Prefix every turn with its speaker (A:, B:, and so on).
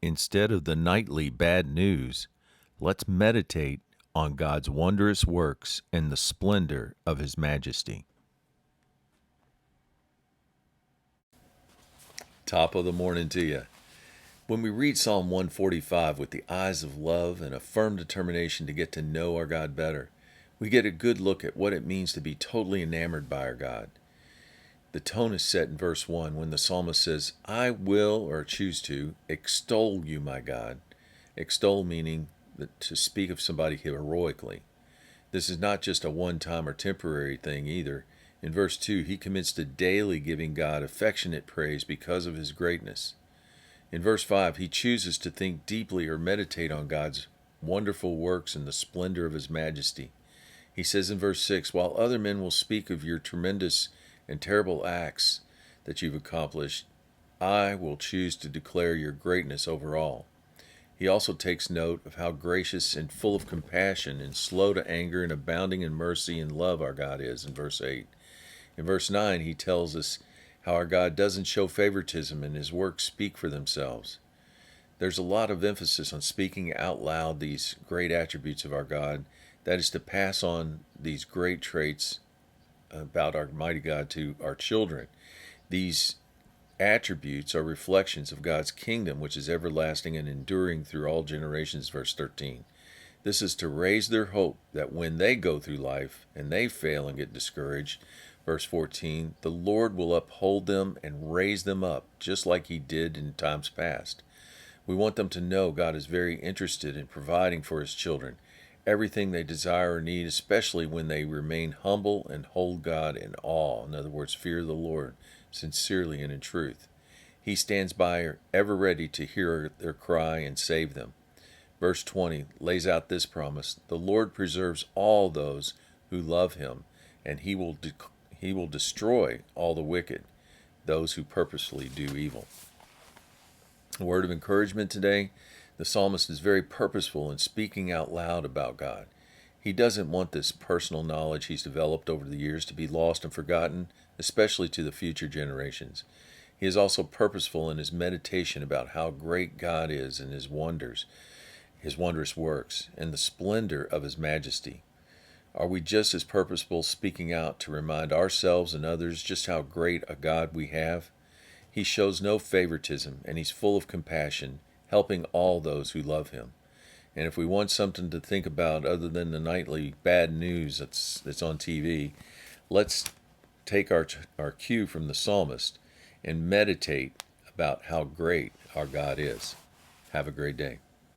A: Instead of the nightly bad news, let's meditate on God's wondrous works and the splendor of His majesty. Top of the morning to you. When we read Psalm 145 with the eyes of love and a firm determination to get to know our God better, we get a good look at what it means to be totally enamored by our God. The tone is set in verse 1 when the psalmist says, I will, or choose to, extol you, my God. Extol meaning to speak of somebody heroically. This is not just a one-time or temporary thing either. In verse 2, he commits to daily giving God affectionate praise because of his greatness. In verse 5, he chooses to think deeply or meditate on God's wonderful works and the splendor of his majesty. He says in verse 6, while other men will speak of your tremendous and terrible acts that you've accomplished, I will choose to declare your greatness over all. He also takes note of how gracious and full of compassion and slow to anger and abounding in mercy and love our God is in verse 8. In verse 9, he tells us how our God doesn't show favoritism and his works speak for themselves. There's a lot of emphasis on speaking out loud these great attributes of our God, that is to pass on these great traits about our mighty God to our children. These attributes are reflections of God's kingdom, which is everlasting and enduring through all generations, verse 13. This is to raise their hope that when they go through life and they fail and get discouraged, verse 14, the Lord will uphold them and raise them up, just like he did in times past. We want them to know God is very interested in providing for his children everything they desire or need, especially when they remain humble and hold God in awe. In other words, fear the Lord sincerely and in truth. He stands by ever ready to hear their cry and save them. Verse 20 lays out this promise: the Lord preserves all those who love him, and he will destroy all the wicked, those who purposefully do evil. A word of encouragement today: the psalmist is very purposeful in speaking out loud about God. He doesn't want this personal knowledge he's developed over the years to be lost and forgotten, especially to the future generations. He is also purposeful in his meditation about how great God is and his wonders, his wondrous works, and the splendor of his majesty. Are we just as purposeful speaking out to remind ourselves and others just how great a God we have? He shows no favoritism, and he's full of compassion, helping all those who love him. And if we want something to think about other than the nightly bad news that's on TV, let's take our cue from the psalmist and meditate about how great our God is. Have a great day.